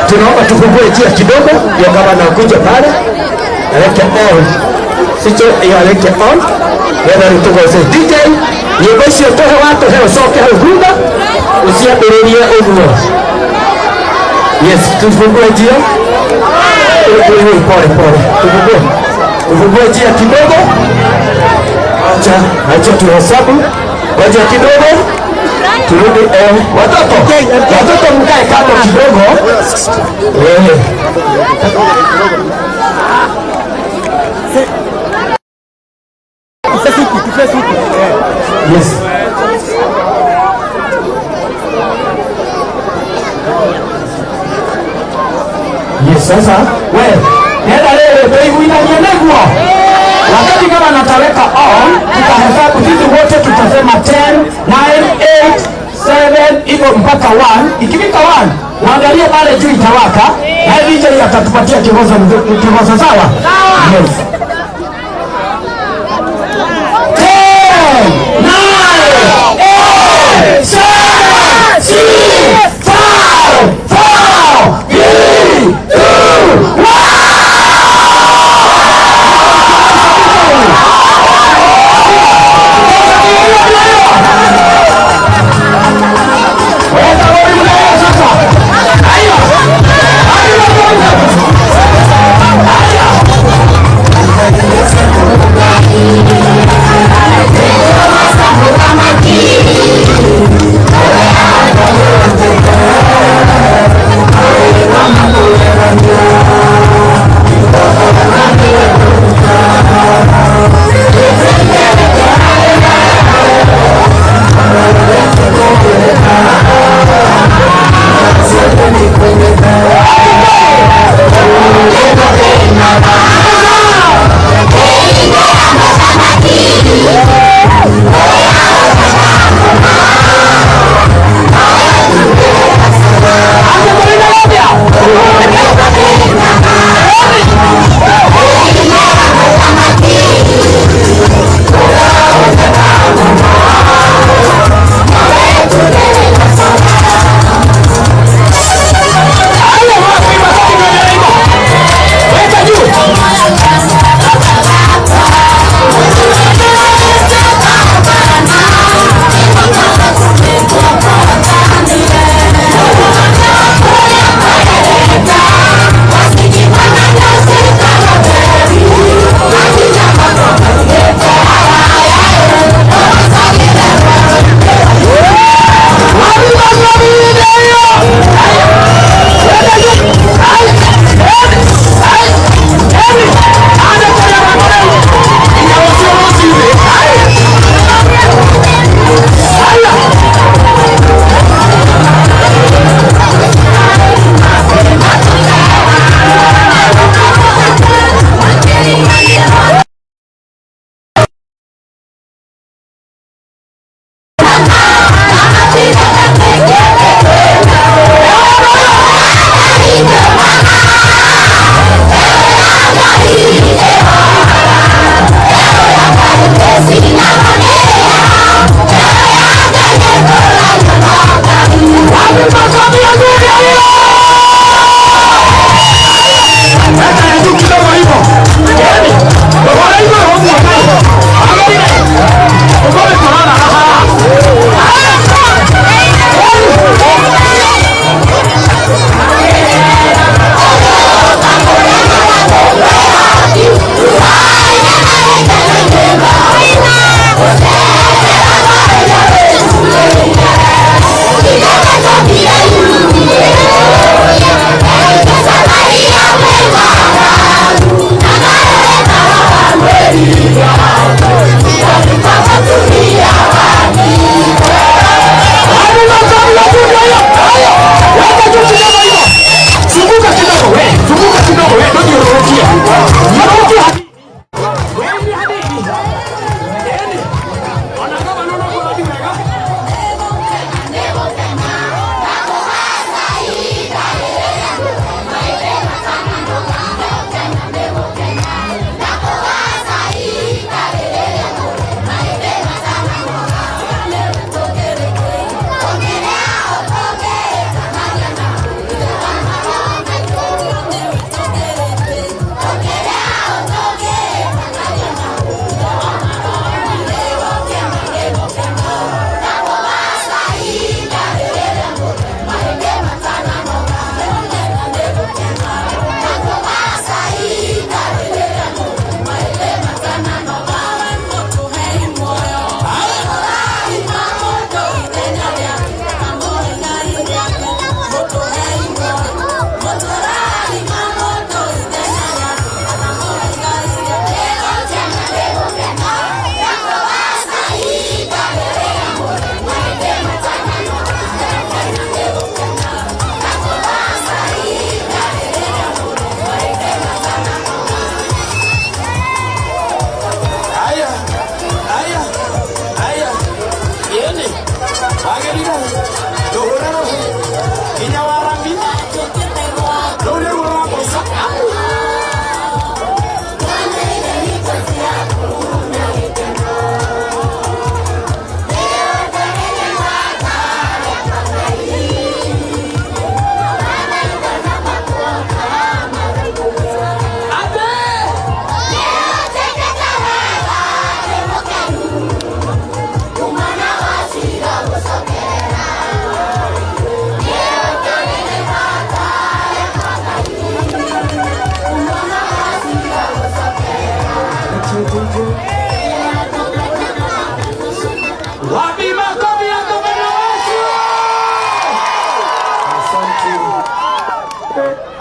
tunaomba tufungue njia kidogo ya gavana kuja pale. Aleke on. Sicho ya aleke on. Whether tugoze DJ, nyimbo icio tohe watu heo soke heo hunda. Usiambĩrĩrie ũguo. Yes, tufungue njia. Pole pole. Tufungue njia kidogo. Acha tuhesabu. Ngoja kidogo. Turudi watoto mkae kando kidogo. Yes. Yes, sasa wewe nenda leo tuiguinanie neguo. Wakati kama nataweka on, tutahesabu sisi wote, tutasema 10, 9, 8, 7 hivyo mpaka 1. Ikifika 1, waangalie pale juu itawaka, na DJ atatupatia kivoza sawa? Yes. 10, 9, 8, 7, 6, 5, 4, 3, 2, 1.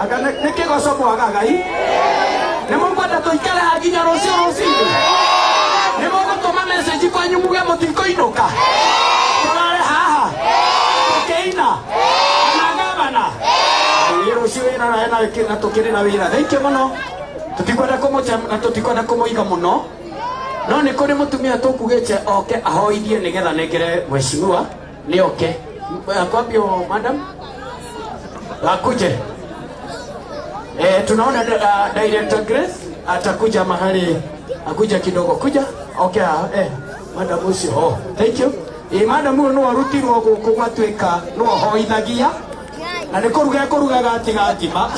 Akana nikigoco mwaga Ngai. Nimukwenda tuikare haginya rucio rucinĩ. Nimugutuma message kwanyu muge mutikoinuka. Turare haha. Tukeina. Na gavana. Rucio wĩra na tukiri na wĩra. Thank you muno. Tutikwenda kumucha na tutikwenda kumuiga muno. No nĩ kũrĩ mũtumia tũkugĩte oke ahoithie nĩgetha nengere mheshimiwa ni oke. Kwambio madam akuje. Tunaona Director Grace atakuja mahali, akuja kidogo kuja. Okay, madam usio. Oh, thank you. Madam no arutirwo guku gwatuika no hoithagia na nĩ kũruga gatiga ngima.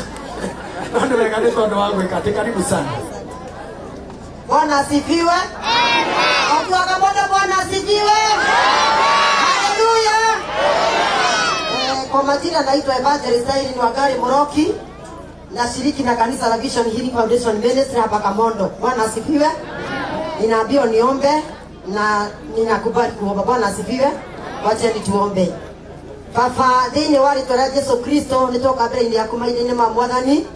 Ndio wega nĩ tondũ wa gwĩka. Karibu sana. Bwana asifiwe. Amen. Bwana asifiwe. Haleluya. Kwa majina naitwa Evangelist Irene Wangari Muroki. Nashiriki na kanisa la Vision Healing Foundation Ministry hapa Kamondo. Bwana asifiwe. Ninaambiwa niombe na ninakubali kuomba. Bwana asifiwe. Wacha tuombe. Baba, thĩinĩ wa rĩĩtwa rĩa Yesu Kristo nĩtũka mbere-inĩ yaku maitho-inĩ ma Mwathani.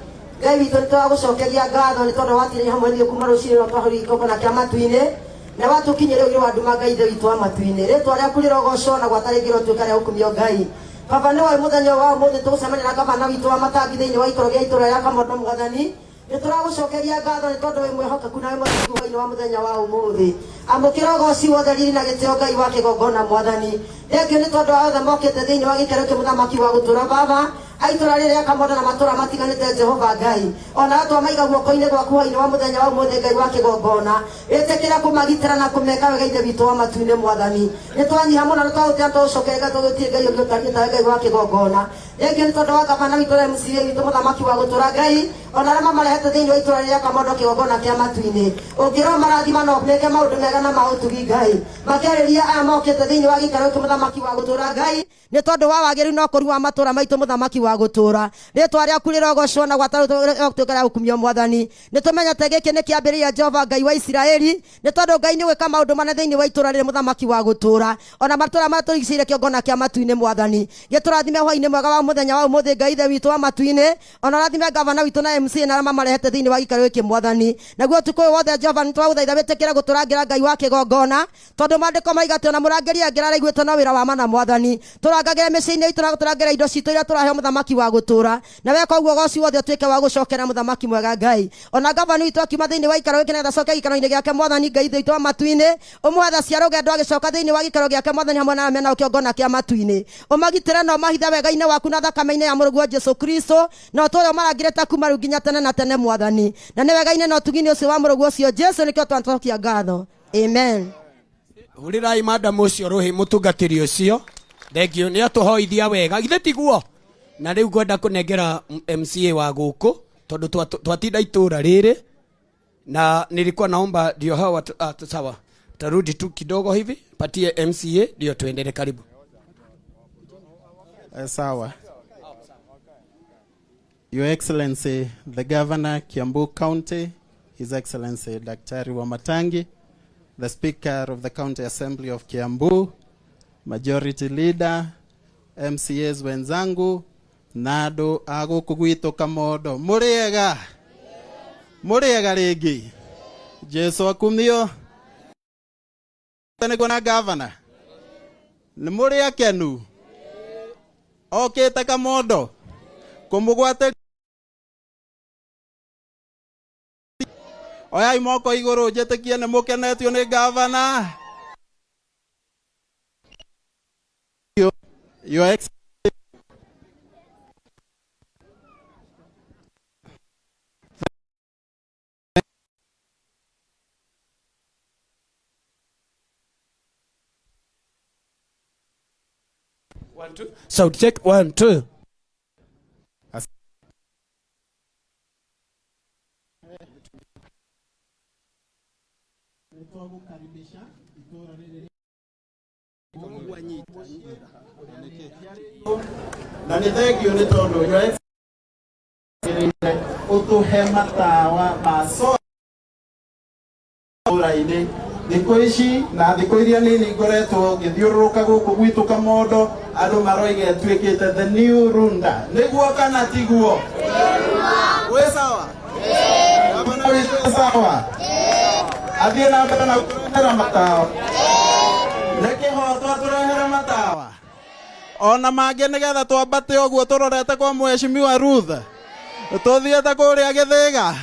Ngai witũ nĩtũragũcokeria ngatho nĩ tondũ watirĩ hamwe ithuĩ kuma rũciinĩ rwa twahũrire igongona kĩa matu-inĩ na watũkinyĩria ũgĩ wa nduma Ngai ithe witũ wa matu-inĩ. Rĩĩtwa rĩaku rĩrogocwo na gwatarĩngĩrwo tuĩka rĩa gũkumio Ngai. Baba, nĩ wa mũthenya wa ũmũthĩ tũgũcemania na gavana witũ wa Matangi thĩinĩ wa ikoro gĩa itũũra rĩa Kamondo Mwathani. Nĩtũragũcokeria ngatho nĩ tondũ wĩ mwĩhokeku na wĩ mũthingu thĩinĩ wa mũthenya wa ũmũthĩ. Amũkĩra ũgooci wothe riri na gĩtĩo Ngai wa kĩgongona Mwathani. Thengio nĩ tondũ wa othe mokĩte thĩinĩ wa gĩikaro kĩa mũthamaki wa gũtũũra Baba. Aitũra rĩrĩa Kamondo na matũũra matiganĩte Jehova Ngai. Ona atwa maiga guoko-inĩ gwaku hwainĩ wa mũthenya wa ũmũthĩ Ngai wa kĩgongona. Wĩtĩkĩra kũmagitĩra na kũmeka wega ithe witũ wa matu-inĩ Mwathani. Nĩtwanyiha mũno nĩtwagũtĩra tũgũcokeria ngatho gũtirĩ Ngai ũngĩ ũtariĩ tawe Ngai wa kĩgongona. Thengio nĩ tondũ wa gavana witũ na MCA witũ mũthamaki wa gũtũũra Ngai. Ona arĩa mamarehete thĩinĩ wa itũũra rĩrĩa Kamondo kĩgongona kĩa matu-inĩ. Ũngĩrwo marathima no meke maũndũ mega na ma ũtugi Ngai. Makĩarĩria aya mokĩte thĩinĩ wa gĩikaro kĩa mũthamaki wa gũtũũra Ngai. Nĩ tondũ wa wagĩrĩru na ũkũru wa matũũra maitũ mũthamaki wa gũtũũra. Rĩĩtwa rĩaku rĩrogocwo na gwatarũtuĩka rĩa gũkumio Mwathani. Nĩtũmenyete gĩkĩ nĩ kĩambĩrĩria Jehova Ngai wa Isiraeli. Nĩ tondũ Ngai nĩ gwĩka maũndũ manene thĩinĩ wa itũũra rĩrĩ mũthamaki wa gũtũũra. Ona matũũra marĩa tũrigicĩirie kĩgongona kĩa matu-inĩ Mwathani. Gĩtũrathime hwainĩ mwega wa mũthenya wa ũmũthĩ Ngai ithe witũ wa matu-inĩ. Ona rathime gavana witũ na MCA na arĩa mamarehete thĩinĩ wa gĩikaro gĩkĩ Mwathani. Naguo ũtukũ ũyũ wothe Jehova nĩtũragũthaitha wĩtĩkĩre gũtũrangĩra Ngai wa kĩgongona. Tondũ maandĩko moiga atĩ ona mũrangĩri angĩrara aiguĩte no wĩra wa mana Mwathani. Tũrangagĩre mĩciĩ-inĩ itũ na gũtũrangĩra indo citũ iria tũraheo mũthamaki wa gũtũũra. Na weka ũguo ũgooci wothe ũtuĩke wa gũcokera mũthamaki mwega Ngai. Ona gavana witũ akiuma thĩinĩ wa gĩikaro gĩkĩ nĩgetha acoke gĩikaro-inĩ gĩake Mwathani Ngai ithe witũ wa matu-inĩ. Ũmũhe cia rũgendo agĩcoka thĩinĩ wa gĩikaro gĩake Mwathani hamwe na mena kĩgongona kĩa matu-inĩ. Ũmagitĩre na ũmahithe wega-inĩ waku na thakame-inĩ ya mũrũguo Jesũ Kristo. Na ũtũũre ũmarangĩrĩte kuma rĩu nginya tene na tene Mwathani. Na nĩ wega-inĩ na ũtugi-inĩ ũcio wa mũrũguo ũcio Jesũ nĩkĩo twatũcokia ngatho. Amen. Hũrĩrai madam ũcio rũhĩ mũtungatĩri ũcio. Thengio nĩ atũhoithia wega. Githĩ tiguo? Na rĩu ngwenda kũnengera MCA wa gũkũ tondũ twatinda itũũra rĩrĩ na nilikuwa naomba ndio hawa sawa tarudi tu kidogo hivi patie MCA ndio tuendelee. Karibu. Sawa. Your Excellency the Governor Kiambu County, His Excellency Daktari Wamatangi, the Speaker of the County Assembly of Kiambu, Majority Leader, MCAs wenzangu, nado ago kugwito Kamondo. Muriega rigi. Jesu akumio. Tene kuna Governor. Ni muria kenu. Okay, ta Kamondo. Kumugwate. Oya imoko iguru jetekia ne mukenetio ni Governor. Your Excellency. One, two. So check 1, 2. Na nĩ thengio nĩ tondũ Your ũtũhe matawa ma solar ũrainĩ thikå ici na thikå iria nini ngoretwo ngĩthiũrũrũka gũkũ gwitũ Kamondo, andũ maroiga ĩtuĩkĩte the new Runda. Nĩguo kana tiguo? Wĩ sawa? Gavana witũ sawa? Athiĩ na mbere na kũrehere matawa. Nĩ kĩhotwo tũrehere matawa. Ona mangĩ nĩgetha twambate ũguo tũrorete kwa Mheshimiwa Ruth. Tũthiĩte kũrĩa Gĩthĩga.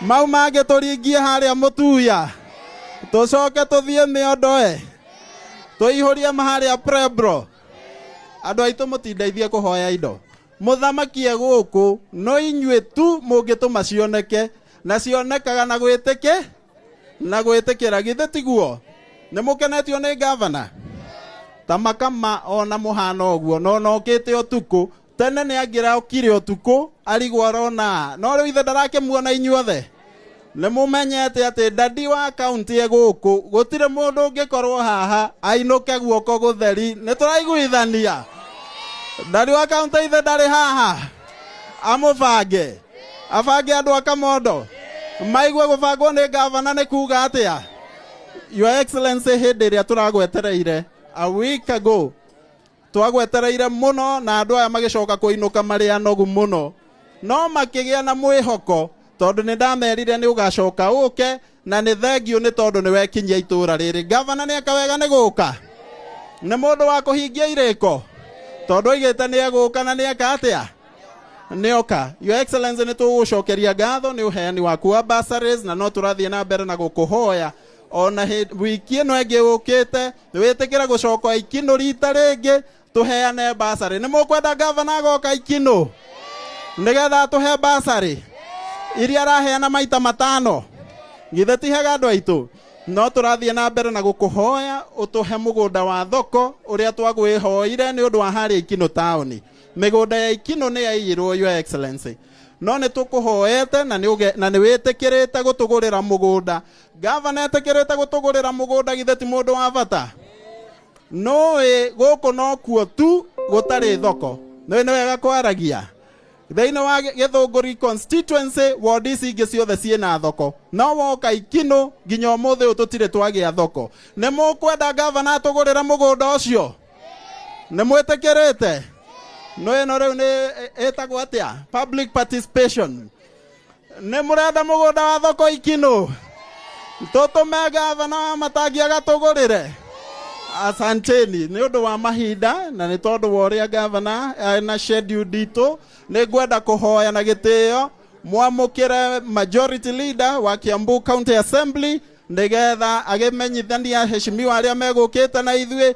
Mau mangĩ tũringie harĩa Mũtuya. Tũcoke tũthiĩ Mĩondoe. Tũihũrie harĩa Prebro. Andũ aitũ mũtindeithie kũhoya indo. Mũthamaki gũkũ no inyuĩ tu mũngĩtũma cioneke, na cionekaga na gwĩtĩkĩra githĩ tiguo? Nĩ mũkenetio nĩ gavana? Tamakama ona mũhano ũguo no nokĩte ũtukũ, tene nĩ angĩraũkire ũtukũ arigwo arona, no rĩu ithe ndarakĩmuona inyuothe. Nĩ mũmenyete atĩ dadi wa kaunti gũkũ gũtirĩ mũndũ ũngĩkorwo haha ainũke guoko gũtheri. Nĩ tũraiguithania? Dadi wa kaunti ithe ndarĩ haha, amũbange abange andũ a Kamondo maigue gũbangwo nĩ gavana nĩ kuga atĩa? Your Excellency, hĩndĩ ĩrĩa tũragwetereire a week ago, twagwetereire mũno na andũ aya magĩcoka kũinũka marĩ anogu mũno, no makĩgĩa na mwĩhoko tondũ nĩ ndamerire nĩ ũgacoka ũke, na nĩ thengiũ nĩ tondũ nĩ wekinyia itũra rĩrĩ. Gavana nĩ akawega nĩ gũka? Nĩ mũndũ wa kũhingia irĩko? Tondũ oigĩte nĩ egũka na nĩ eka atĩa? Nĩoka. Your Excellency, nĩ tũgũcokeria ngatho nĩ ũheani waku wa bursaries, na no tũrathiĩ na mbere na gũkũhoya ona wiki ĩno ĩngĩ ũkĩte wĩtĩkĩre gũcoka Ikinũ rita rĩngĩ tũheane bursary. Nĩ mũkwenda gavana agoka Ikinũ nĩgetha tũhe bursary iria araheana maita 5? Githĩ ti hega andũ aitũ? No tũrathiĩ na mbere na gũkũhoya ũtũhe mũgũnda wa thoko ũrĩa twagwĩhoire nĩ ũndũ wa harĩa Ikinũ taũni. Mĩgũnda ya Ikinũ nĩ yaiyirwo, Your Excellency, no nĩ tũkũhoete na nĩ wĩtĩkĩrĩte gũtũgũrĩra mũgũnda. Gavana etĩkĩrĩte gũtũgũrĩra mũgũnda, githĩ ti mũndũ wa bata? Nũĩ gũkũ no kuo tu gũtarĩ thoko. Nĩ wega kwaragia. Thĩinĩ wa Gĩthũngũri constituency ward ici ingĩ ciothe ciĩna thoko, no woka Ikinũ nginya ũmũthĩ ũyũ tũtirĩ twagĩa thoko. Nĩ mũkwenda gavana atũgũrĩra mũgũnda ũcio? Nĩ mwĩtĩkĩrĩte? No ĩno rĩu nĩ ĩtagwo atĩa? Public participation. Nĩ mũrenda mũgũnda wa thoko Ikinũ? Tũtũme gavana wa Matangi agatũgũrĩre? Asanteni nĩ ũndũ wa mahinda na nĩ tondũ wa ũrĩa gavana na schedule ditũ, nĩ ngwenda kũhoya na gĩtĩo mwamũkĩre majority leader wa Kiambu County Assembly nĩgetha agĩmenyithania heshimiwa arĩa megũkĩte na ithuĩ.